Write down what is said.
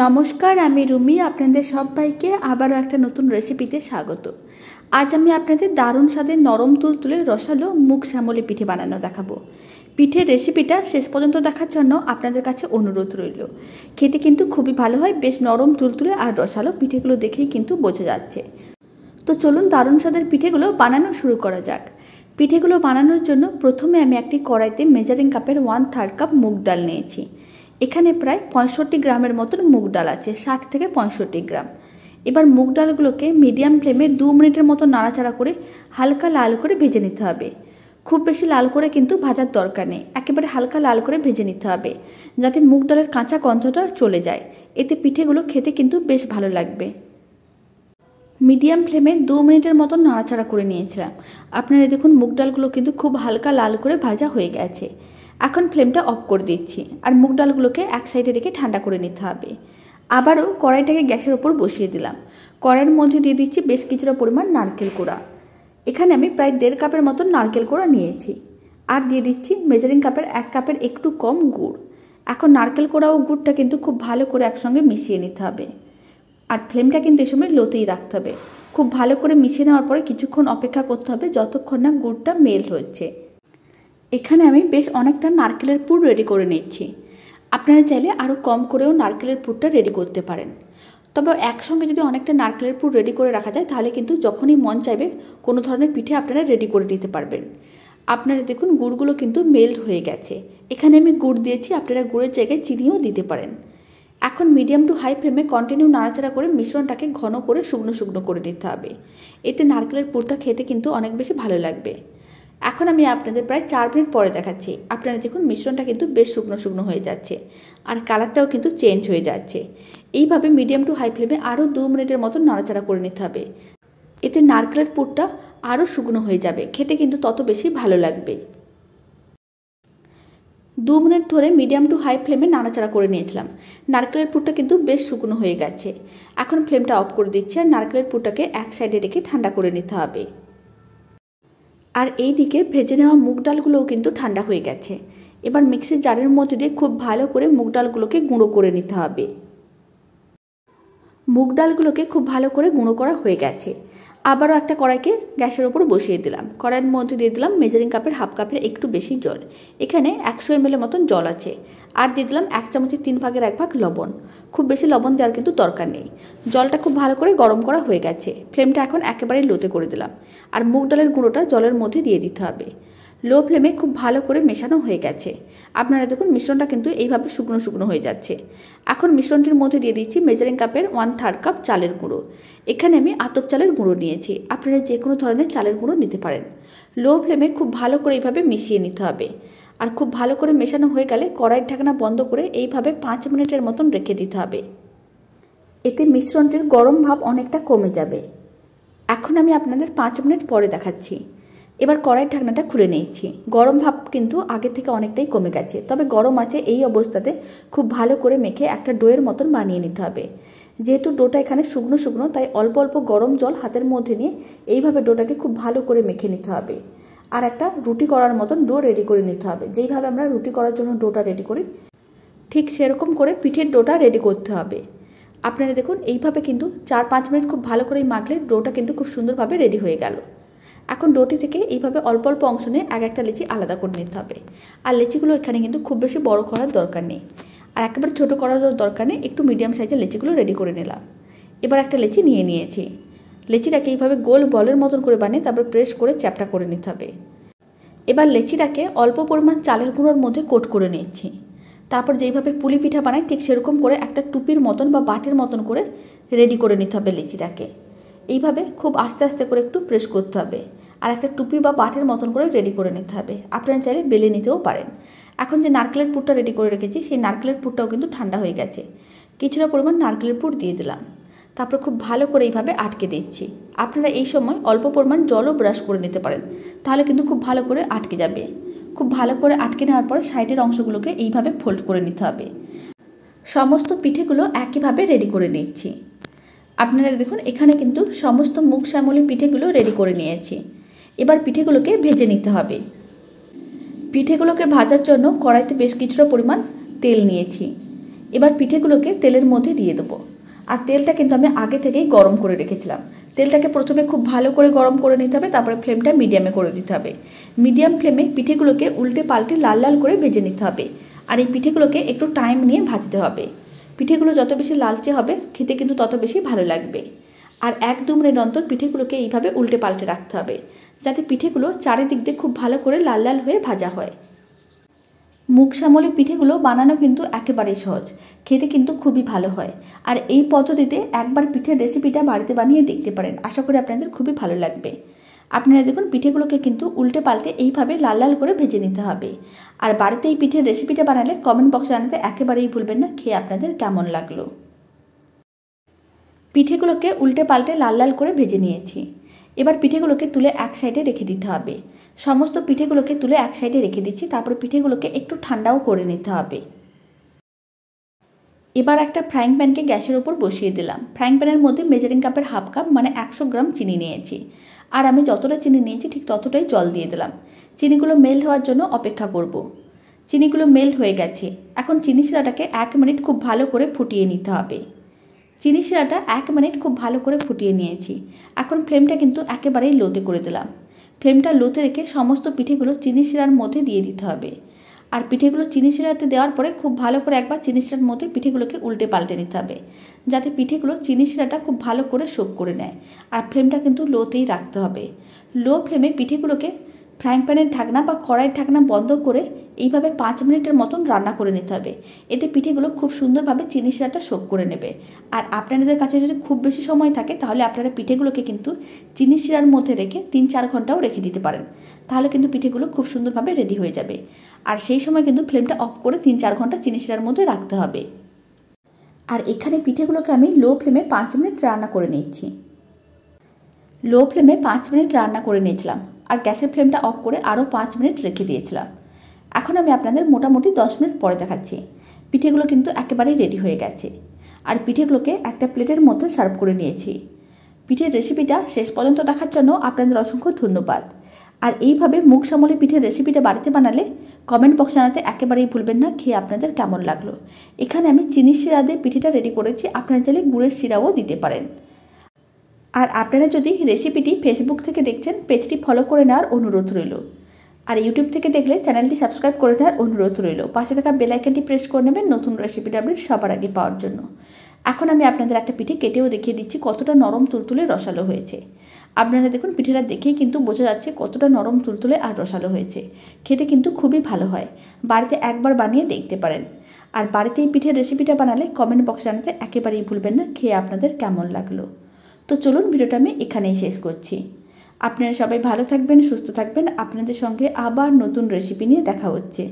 নমস্কার, আমি রুমি। আপনাদের সবাইকে আবারও একটা নতুন রেসিপিতে স্বাগত। আজ আমি আপনাদের দারুণ স্বাদের নরম তুলতুলে রসালো মুগ শ্যামলি পিঠে বানানো দেখাবো। পিঠের রেসিপিটা শেষ পর্যন্ত দেখার জন্য আপনাদের কাছে অনুরোধ রইল। খেতে কিন্তু খুবই ভালো হয়, বেশ নরম তুলতুলে আর রসালো। পিঠেগুলো দেখেই কিন্তু বোঝা যাচ্ছে। তো চলুন দারুণ স্বাদের পিঠেগুলো বানানো শুরু করা যাক। পিঠেগুলো বানানোর জন্য প্রথমে আমি একটি কড়াইতে মেজারিং কাপের 1/3 কাপ মুগ ডাল নিয়েছি। এখানে প্রায় 65 গ্রামের মতন মুগ ডাল আছে, 60 থেকে 65 গ্রাম। এবার মুগ ডালগুলোকে মিডিয়াম ফ্লেমে 2 মিনিটের মতো নাড়াচাড়া করে হালকা লাল করে ভেজে নিতে হবে। খুব বেশি লাল করে কিন্তু ভাজার দরকার নেই, একেবারে হালকা লাল করে ভেজে নিতে হবে, যাতে মুগ ডালের কাঁচা গন্ধটা চলে যায়। এতে পিঠেগুলো খেতে কিন্তু বেশ ভালো লাগবে। মিডিয়াম ফ্লেমে 2 মিনিটের মতো নাড়াচাড়া করে নিয়েছিলাম। আপনারা দেখুন মুগ ডালগুলো কিন্তু খুব হালকা লাল করে ভাজা হয়ে গেছে। এখন ফ্লেমটা অফ করে দিচ্ছি আর মুগ ডালগুলোকে এক সাইডে রেখে ঠান্ডা করে নিতে হবে। আবারও কড়াইটাকে গ্যাসের ওপর বসিয়ে দিলাম। কড়াইয়ের মধ্যে দিয়ে দিচ্ছি বেশ কিছুটা পরিমাণ নারকেল কোড়া। এখানে আমি প্রায় 1.5 কাপের মতন নারকেল কোড়া নিয়েছি। আর দিয়ে দিচ্ছি মেজারিং কাপের 1 কাপের একটু কম গুড়। এখন নারকেল কোড়া ও গুড়টা কিন্তু খুব ভালো করে একসঙ্গে মিশিয়ে নিতে হবে। আর ফ্লেমটা কিন্তু এই সময় লোতেই রাখতে হবে। খুব ভালো করে মিশিয়ে নেওয়ার পরে কিছুক্ষণ অপেক্ষা করতে হবে যতক্ষণ না গুড়টা মেল্ট হচ্ছে। এখানে আমি বেশ অনেকটা নারকেলের পুর রেডি করে নিচ্ছি। আপনারা চাইলে আরও কম করেও নারকেলের পুরটা রেডি করতে পারেন। তবে একসঙ্গে যদি অনেকটা নারকেলের পুর রেডি করে রাখা যায় তাহলে কিন্তু যখনই মন চাইবে কোনো ধরনের পিঠে আপনারা রেডি করে দিতে পারবেন। আপনারা দেখুন গুড়গুলো কিন্তু মেল্ট হয়ে গেছে। এখানে আমি গুড় দিয়েছি, আপনারা গুড়ের জায়গায় চিনিও দিতে পারেন। এখন মিডিয়াম টু হাই ফ্লেমে কন্টিনিউ নাড়াচাড়া করে মিশ্রণটাকে ঘন করে শুকনো শুকনো করে নিতে হবে। এতে নারকেলের পুরটা খেতে কিন্তু অনেক বেশি ভালো লাগবে। এখন আমি আপনাদের প্রায় 4 মিনিট পরে দেখাচ্ছি। আপনারা দেখুন মিশ্রণটা কিন্তু বেশ শুকনো শুকনো হয়ে যাচ্ছে আর কালারটাও কিন্তু চেঞ্জ হয়ে যাচ্ছে। এইভাবে মিডিয়াম টু হাই ফ্লেমে আরও 2 মিনিটের মতো নাড়াচাড়া করে নিতে হবে। এতে নারকেলের পুরটা আরও শুকনো হয়ে যাবে, খেতে কিন্তু তত বেশি ভালো লাগবে। 2 মিনিট ধরে মিডিয়াম টু হাই ফ্লেমে নাড়াচাড়া করে নিয়েছিলাম। নারকেলের পুরটা কিন্তু বেশ শুকনো হয়ে গেছে। এখন ফ্লেমটা অফ করে দিচ্ছি আর নারকেলের পুরটাকে এক সাইডে রেখে ঠান্ডা করে নিতে হবে। আর এই দিকে ভেজে নেওয়া মুগ ডালগুলোও কিন্তু ঠান্ডা হয়ে গেছে। এবার মিক্সির জারের মধ্যে দিয়ে খুব ভালো করে মুগ ডালগুলোকে গুঁড়ো করে নিতে হবে। মুগ ডালগুলোকে খুব ভালো করে গুঁড়ো করা হয়ে গেছে। আবারও একটা কড়াইকে গ্যাসের ওপর বসিয়ে দিলাম। কড়াইয়ের মধ্যে দিয়ে দিলাম মেজারিং কাপের 1/2 কাপের একটু বেশি জল। এখানে 100 ml মতন জল আছে। আর দিয়ে দিলাম 1 চামচের 3 ভাগের 1 ভাগ লবণ। খুব বেশি লবণ দেওয়ার কিন্তু দরকার নেই। জলটা খুব ভালো করে গরম করা হয়ে গেছে। ফ্লেমটা এখন একেবারেই লোতে করে দিলাম আর মুগ ডালের গুঁড়োটা জলের মধ্যে দিয়ে দিতে হবে। লো ফ্লেমে খুব ভালো করে মেশানো হয়ে গেছে। আপনারা দেখুন মিশ্রণটা কিন্তু এইভাবে শুকনো শুকনো হয়ে যাচ্ছে। এখন মিশ্রণটির মধ্যে দিয়ে দিচ্ছি মেজারিং কাপের 1/3 কাপ চালের গুঁড়ো। এখানে আমি আতপ চালের গুঁড়ো নিয়েছি, আপনারা যে কোনো ধরনের চালের গুঁড়ো নিতে পারেন। লো ফ্লেমে খুব ভালো করে এইভাবে মিশিয়ে নিতে হবে। আর খুব ভালো করে মেশানো হয়ে গেলে কড়াইয়ের ঢাকনা বন্ধ করে এইভাবে 5 মিনিটের মতন রেখে দিতে হবে। এতে মিশ্রণটির গরম ভাব অনেকটা কমে যাবে। এখন আমি আপনাদের 5 মিনিট পরে দেখাচ্ছি। এবার কড়াইয়ের ঢাকনাটা খুলে নিয়েছি। গরম ভাব কিন্তু আগে থেকে অনেকটাই কমে গেছে, তবে গরম আছে। এই অবস্থাতে খুব ভালো করে মেখে একটা ডোয়ের মতন বানিয়ে নিতে হবে। যেহেতু ডোটা এখানে শুকনো শুকনো, তাই অল্প অল্প গরম জল হাতের মধ্যে নিয়ে এইভাবে ডোটাকে খুব ভালো করে মেখে নিতে হবে। আর একটা রুটি করার মতন ডো রেডি করে নিতে হবে। যেইভাবে আমরা রুটি করার জন্য ডোটা রেডি করি ঠিক সেরকম করে পিঠের ডোটা রেডি করতে হবে। আপনারা দেখুন এইভাবে কিন্তু 4-5 মিনিট খুব ভালো করে মাখলে ডোটা কিন্তু খুব সুন্দরভাবে রেডি হয়ে গেল। এখন ডোটি থেকে এইভাবে অল্প অল্প অংশ নিয়ে এক একটা লেচি আলাদা করে নিতে হবে। আর লেচিগুলো এখানে কিন্তু খুব বেশি বড় করার দরকার নেই, আর একেবারে ছোটো করার দরকার নেই। একটু মিডিয়াম সাইজের লেচিগুলো রেডি করে নিলাম। এবার একটা লেচি নিয়ে নিয়েছি। লেচিটাকে এইভাবে গোল বলের মতন করে বানিয়ে তারপর প্রেস করে চ্যাপটা করে নিতে হবে। এবার লেচিটাকে অল্প পরিমাণ চালের গুঁড়োর মধ্যে কোট করে নিচ্ছি। তারপর যেইভাবে পুলি পিঠা বানাই ঠিক সেরকম করে একটা টুপির মতন বা বাটির মতন করে রেডি করে নিতে হবে লেচিটাকে। এইভাবে খুব আস্তে আস্তে করে একটু প্রেস করতে হবে আর একটা টুপি বা বাটির মতন করে রেডি করে নিতে হবে। আপনারা চাইলে বেলে নিতেও পারেন। এখন যে নারকেলের পুরটা রেডি করে রেখেছি সেই নারকেলের পুরটাও কিন্তু ঠান্ডা হয়ে গেছে। কিছুটা পরিমাণ নারকেলের পুর দিয়ে দিলাম। তারপর খুব ভালো করে এইভাবে আটকে দিচ্ছি। আপনারা এই সময় অল্প পরিমাণ জলও ব্রাশ করে নিতে পারেন, তাহলে কিন্তু খুব ভালো করে আটকে যাবে। খুব ভালো করে আটকে নেওয়ার পর সাইডের অংশগুলোকে এইভাবে ফোল্ড করে নিতে হবে। সমস্ত পিঠেগুলো একইভাবে রেডি করে নিচ্ছি। আপনারা দেখুন এখানে কিন্তু সমস্ত মুগ শ্যামলি পিঠেগুলো রেডি করে নিয়েছি। এবার পিঠেগুলোকে ভেজে নিতে হবে। পিঠেগুলোকে ভাজার জন্য কড়াইতে বেশ কিছুটা পরিমাণ তেল নিয়েছি। এবার পিঠেগুলোকে তেলের মধ্যে দিয়ে দেবো। আর তেলটা কিন্তু আমি আগে থেকেই গরম করে রেখেছিলাম। তেলটাকে প্রথমে খুব ভালো করে গরম করে নিতে হবে, তারপরে ফ্লেমটা মিডিয়ামে করে দিতে হবে। মিডিয়াম ফ্লেমে পিঠেগুলোকে উল্টে পাল্টে লাল লাল করে ভেজে নিতে হবে। আর এই পিঠেগুলোকে একটু টাইম নিয়ে ভাজতে হবে। পিঠেগুলো যত বেশি লালচে হবে খেতে কিন্তু তত বেশি ভালো লাগবে। আর 1-2 মিনিট অন্তর পিঠেগুলোকে এইভাবে উল্টে পাল্টে রাখতে হবে, যাতে পিঠেগুলো চারিদিক দিয়ে খুব ভালো করে লাল লাল হয়ে ভাজা হয়। মুগ শ্যামলি পিঠেগুলো বানানো কিন্তু একেবারেই সহজ, খেতে কিন্তু খুবই ভালো হয়। আর এই পদ্ধতিতে একবার পিঠের রেসিপিটা বাড়িতে বানিয়ে দেখতে পারেন, আশা করি আপনাদের খুবই ভালো লাগবে। আপনারা দেখুন পিঠেগুলোকে কিন্তু উল্টে পাল্টে এইভাবে লাল লাল করে ভেজে নিতে হবে। আর বাড়িতে এই পিঠের রেসিপিটা বানালে কমেন্ট বক্সে জানাতে একেবারেই ভুলবেন না খেয়ে আপনাদের কেমন লাগলো। পিঠেগুলোকে উল্টে পাল্টে লাল লাল করে ভেজে নিয়েছি। এবার পিঠেগুলোকে তুলে এক সাইডে রেখে দিতে হবে। সমস্ত পিঠেগুলোকে তুলে এক সাইডে রেখে দিচ্ছি, তারপর পিঠেগুলোকে একটু ঠান্ডাও করে নিতে হবে। এবার একটা ফ্রাইং প্যানকে গ্যাসের ওপর বসিয়ে দিলাম। ফ্রাইং প্যানের মধ্যে মেজারিং কাপের হাফ কাপ মানে 100 গ্রাম চিনি নিয়েছি। আর আমি যতটা চিনি নিয়েছি ঠিক ততটাই জল দিয়ে দিলাম। চিনিগুলো মেল্ট হওয়ার জন্য অপেক্ষা করব। চিনিগুলো মেল্ট হয়ে গেছে। এখন চিনি শিরাটাকে 1 মিনিট খুব ভালো করে ফুটিয়ে নিতে হবে। চিনি শিরাটা 1 মিনিট খুব ভালো করে ফুটিয়ে নিয়েছি। এখন ফ্লেমটা কিন্তু একেবারেই লোতে করে দিলাম। ফ্লেমটা লোতে রেখে সমস্ত পিঠেগুলো চিনি শিরার মধ্যে দিয়ে দিতে হবে। আর পিঠেগুলো চিনি শিরাতে দেওয়ার পরে খুব ভালো করে একবার চিনি শিরার মধ্যে পিঠেগুলোকে উল্টে পাল্টে নিতে হবে, যাতে পিঠেগুলো চিনি শিরাটা খুব ভালো করে সোক করে নেয়। আর ফ্লেমটা কিন্তু লোতেই রাখতে হবে। লো ফ্লেমে পিঠেগুলোকে ফ্রাইং প্যানের ঢাকনা বা কড়াইয়ের ঢাকনা বন্ধ করে এইভাবে 5 মিনিটের মতন রান্না করে নিতে হবে। এতে পিঠেগুলো খুব সুন্দরভাবে চিনি শিরাটা সোক করে নেবে। আর আপনাদের কাছে যদি খুব বেশি সময় থাকে তাহলে আপনারা পিঠেগুলোকে কিন্তু চিনি শিরার মধ্যে রেখে 3-4 ঘন্টাও রেখে দিতে পারেন, তাহলে কিন্তু পিঠেগুলো খুব সুন্দরভাবে রেডি হয়ে যাবে। আর সেই সময় কিন্তু ফ্লেমটা অফ করে 3-4 ঘন্টা চিনি শিরার মধ্যে রাখতে হবে। আর এখানে পিঠেগুলোকে আমি লো ফ্লেমে 5 মিনিট রান্না করে নিচ্ছি। লো ফ্লেমে 5 মিনিট রান্না করে নিয়েছিলাম, আর গ্যাসের ফ্লেমটা অফ করে আরও 5 মিনিট রেখে দিয়েছিলাম। এখন আমি আপনাদের মোটামুটি 10 মিনিট পরে দেখাচ্ছি। পিঠেগুলো কিন্তু একেবারেই রেডি হয়ে গেছে। আর পিঠেগুলোকে একটা প্লেটের মধ্যে সার্ভ করে নিয়েছি। পিঠের রেসিপিটা শেষ পর্যন্ত দেখার জন্য আপনাদের অসংখ্য ধন্যবাদ। আর এইভাবে মুগ শ্যামলি পিঠের রেসিপিটা বাড়িতে বানালে কমেন্ট বক্সে জানাতে একেবারেই ভুলবেন না খেয়ে আপনাদের কেমন লাগলো। এখানে আমি চিনি শিরা দিয়ে পিঠেটা রেডি করেছি, আপনারা চাইলে গুড়ের শিরাও দিতে পারেন। আর আপনারা যদি রেসিপিটি ফেসবুক থেকে দেখছেন, পেজটি ফলো করে নেওয়ার অনুরোধ রইল। আর ইউটিউব থেকে দেখলে চ্যানেলটি সাবস্ক্রাইব করে নেওয়ার অনুরোধ রইল। পাশে থাকা বেল আইকনটি প্রেস করে নেবেন নতুন রেসিপিটা আপডেট সবার আগে পাওয়ার জন্য। এখন আমি আপনাদের একটা পিঠে কেটেও দেখিয়ে দিচ্ছি কতটা নরম তুলতুলে রসালো হয়েছে। আপনারা দেখুন পিঠেটা দেখেই কিন্তু বোঝা যাচ্ছে কতটা নরম তুলতুলে আর রসালো হয়েছে। খেতে কিন্তু খুবই ভালো হয়। বাড়িতে একবার বানিয়ে দেখতে পারেন। আর বাড়িতে এই পিঠের রেসিপিটা বানালে কমেন্ট বক্সে জানাতে একেবারেই ভুলবেন না খেয়ে আপনাদের কেমন লাগলো। তো চলুন ভিডিওটা আমি এখানেই শেষ করছি। আপনারা সবাই ভালো থাকবেন, সুস্থ থাকবেন। আপনাদের সঙ্গে আবার নতুন রেসিপি নিয়ে দেখা হচ্ছে।